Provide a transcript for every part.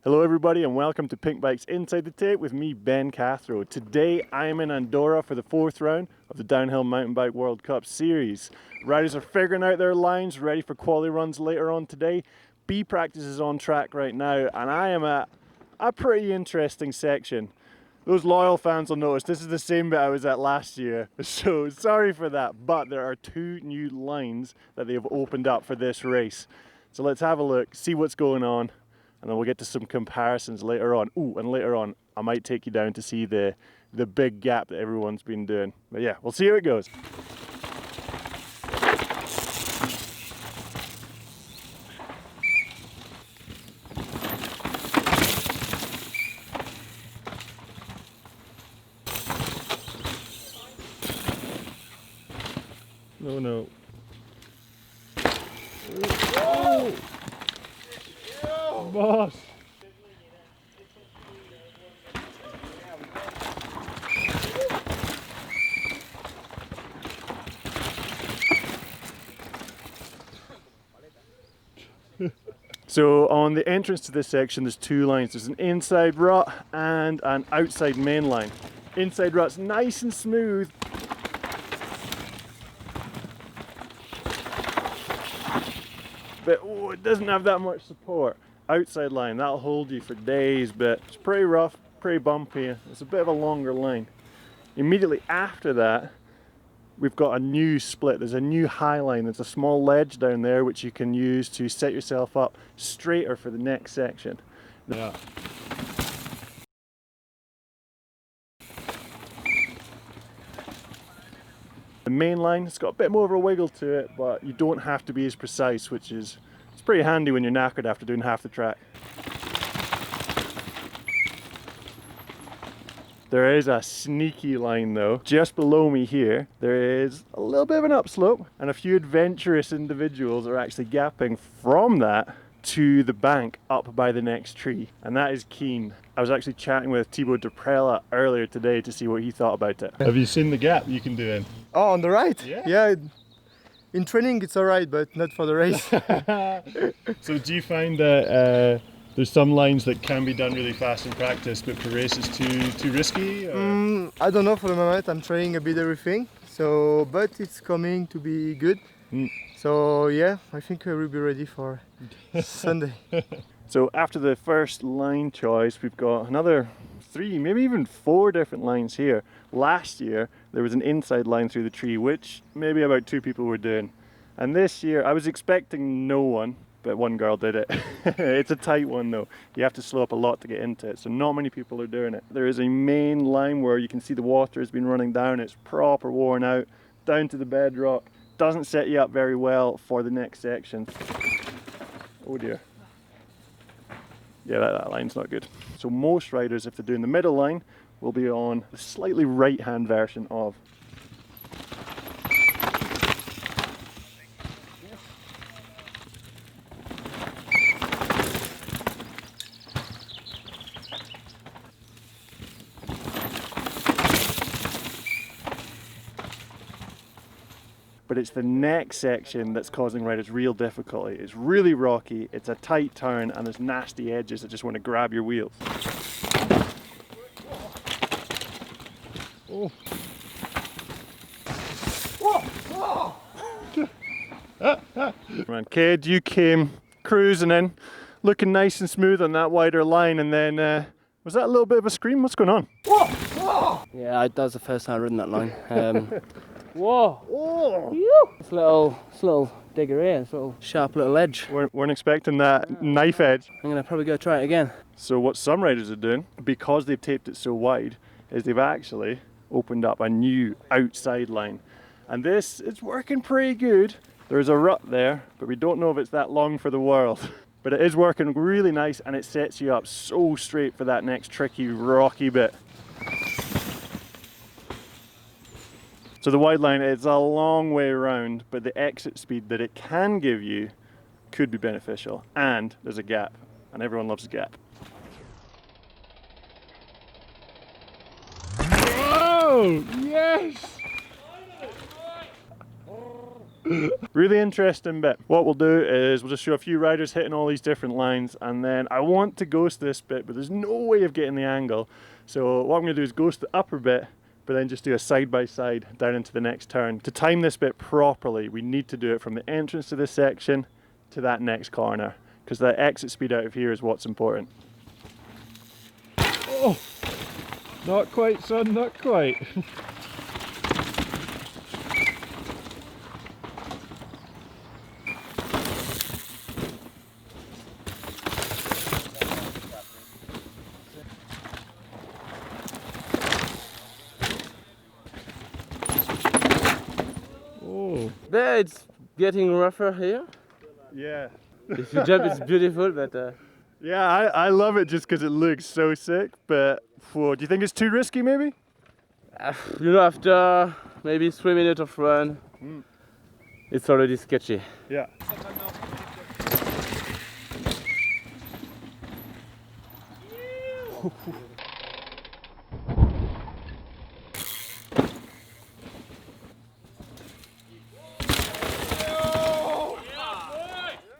Hello everybody and welcome to Pinkbike's Inside the Tape with me, Ben Cathro. Today I am in Andorra for the 4th round of the Downhill Mountain Bike World Cup Series. Riders are figuring out their lines, ready for quali runs later on today. B practice is on track right now and I am at a pretty interesting section. Those loyal fans will notice this is the same bit I was at last year, so sorry for that, but there are 2 new lines that they have opened up for this race. So let's have a look, see what's going on, and then we'll get to some comparisons later on. Ooh, and later on I might take you down to see the big gap that everyone's been doing. But yeah, we'll see how it goes. No. Oh! Boss! So on the entrance to this section there's 2 lines. There's an inside rut and an outside main line. Inside rut's nice and smooth. But it doesn't have that much support. Outside line, that'll hold you for days, but it's pretty rough, pretty bumpy. It's a bit of a longer line. Immediately after that, we've got a new split. There's a new high line. There's a small ledge down there which you can use to set yourself up straighter for the next section. Yeah. The main line, it's got a bit more of a wiggle to it, but you don't have to be as precise, which is it's pretty handy when you're knackered after doing half the track. There is a sneaky line though. Just below me here, there is a little bit of an upslope, and a few adventurous individuals are actually gapping from that to the bank up by the next tree, and that is keen. I was actually chatting with Thibaut Deprella earlier today to see what he thought about it. Have you seen the gap you can do in? Oh, on the right? Yeah. In training it's alright, but not for the race. So do you find that there's some lines that can be done really fast in practice, but for races too risky? I don't know for the moment. I'm trying a bit everything, but it's coming to be good. So yeah, I think I will be ready for Sunday. So after the first line choice, we've got another 3, maybe even 4 different lines here. Last year, there was an inside line through the tree, which maybe about 2 people were doing. And this year, I was expecting no one, but one girl did it. It's a tight one though. You have to slow up a lot to get into it, so not many people are doing it. There is a main line where you can see the water has been running down. It's proper worn out, down to the bedrock. Doesn't set you up very well for the next section. Oh dear. Yeah, that line's not good. So most riders, if they're doing the middle line, will be on the slightly right-hand version of. But it's the next section that's causing riders real difficulty. It's really rocky, it's a tight turn, and there's nasty edges that just want to grab your wheels. Oh. Man, kid, you came cruising in, looking nice and smooth on that wider line, and then was that a little bit of a scream? What's going on? Yeah, that was the first time I've ridden that line. Whoa! Oh. It's a little digger here, it's a little sharp little edge. Weren't expecting that knife edge. I'm gonna probably go try it again. So what some riders are doing, because they've taped it so wide, is they've actually opened up a new outside line. And this is working pretty good. There's a rut there, but we don't know if it's that long for the world. But it is working really nice, and it sets you up so straight for that next tricky, rocky bit. So the wide line, it's a long way around, but the exit speed that it can give you could be beneficial. And there's a gap, and everyone loves a gap. Oh, yes! Really interesting bit. What we'll do is we'll just show a few riders hitting all these different lines, and then I want to ghost this bit, but there's no way of getting the angle. So what I'm going to do is ghost the upper bit, but then just do a side-by-side down into the next turn. To time this bit properly, we need to do it from the entrance to this section to that next corner, because the exit speed out of here is what's important. Oh, not quite, son, not quite. Oh, There, it's getting rougher here. Yeah. If you jump, it's beautiful, but Yeah, I love it just because it looks so sick, but whoa, do you think it's too risky maybe? you know, after maybe 3 minutes of run, it's already sketchy. Yeah.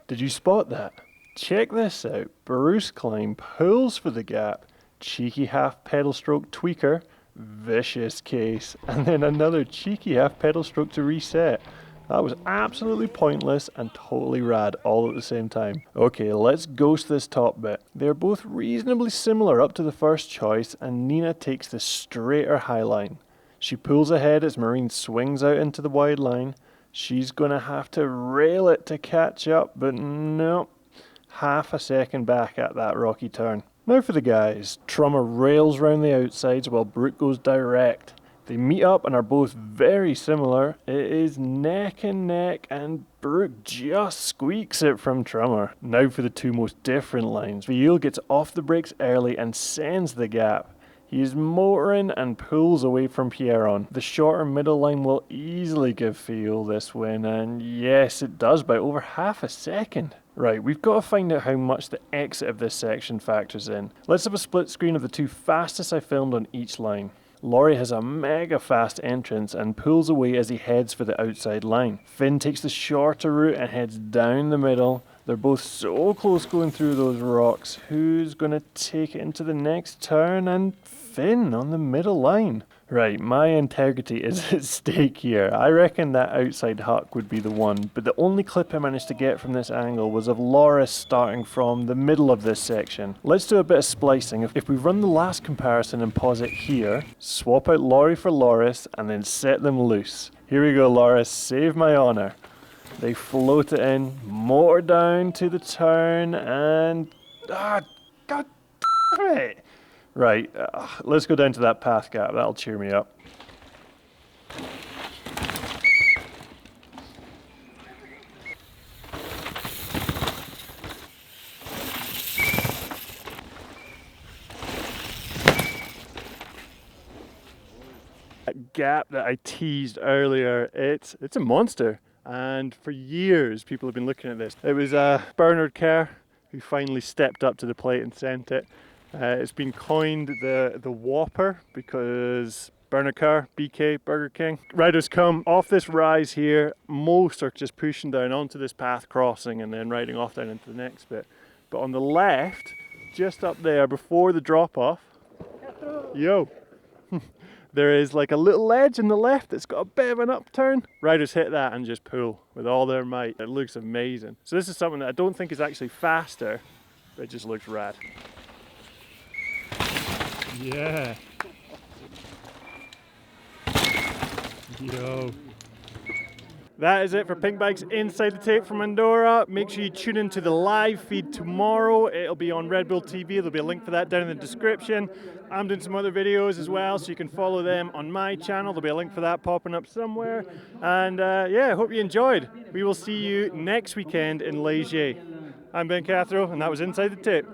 Did you spot that? Check this out. Bruce Klein pulls for the gap. Cheeky half pedal stroke tweaker. Vicious case. And then another cheeky half pedal stroke to reset. That was absolutely pointless and totally rad all at the same time. Okay, let's ghost this top bit. They're both reasonably similar up to the first choice, and Nina takes the straighter high line. She pulls ahead as Marine swings out into the wide line. She's gonna have to rail it to catch up, but no, half a second back at that rocky turn. Now for the guys. Trummer rails round the outsides while Brooke goes direct. They meet up and are both very similar. It is neck and neck, and Brooke just squeaks it from Trummer. Now for the two most different lines. Fiel gets off the brakes early and sends the gap. He is motoring and pulls away from Pierron. The shorter middle line will easily give Fiel this win, and yes, it does by over half a second. Right, we've got to find out how much the exit of this section factors in. Let's have a split screen of the two fastest I filmed on each line. Laurie has a mega fast entrance and pulls away as he heads for the outside line. Finn takes the shorter route and heads down the middle. They're both so close going through those rocks. Who's going to take it into the next turn? And Finn on the middle line. Right, my integrity is at stake here. I reckon that outside Huck would be the one, but the only clip I managed to get from this angle was of Orres starting from the middle of this section. Let's do a bit of splicing. If we run the last comparison and pause it here, swap out Laurie for Orres, and then set them loose. Here we go, Orres, save my honour. They float it in, motor down to the turn, and... God damn it! Right, let's go down to that path gap, that'll cheer me up. That gap that I teased earlier, it's a monster. And for years, people have been looking at this. It was Bernard Kerr who finally stepped up to the plate and sent it. It's been coined the whopper because Bernard Kerr, BK, Burger King. Riders come off this rise here. Most are just pushing down onto this path crossing and then riding off down into the next bit. But on the left, just up there before the drop off, yo, there is like a little ledge in the left that's got a bit of an upturn. Riders hit that and just pull with all their might. It looks amazing. So this is something that I don't think is actually faster, but it just looks rad. yeah. Yo. That is it for Pinkbike's Inside the Tape from Andorra. Make sure you tune into the live feed tomorrow. It'll be on Red Bull TV. There'll be a link for that down in the description. I'm doing some other videos as well, so you can follow them on my channel. There'll be a link for that popping up somewhere. And yeah, hope you enjoyed. We will see you next weekend in Liège. I'm Ben Cathro, and that was Inside the Tape.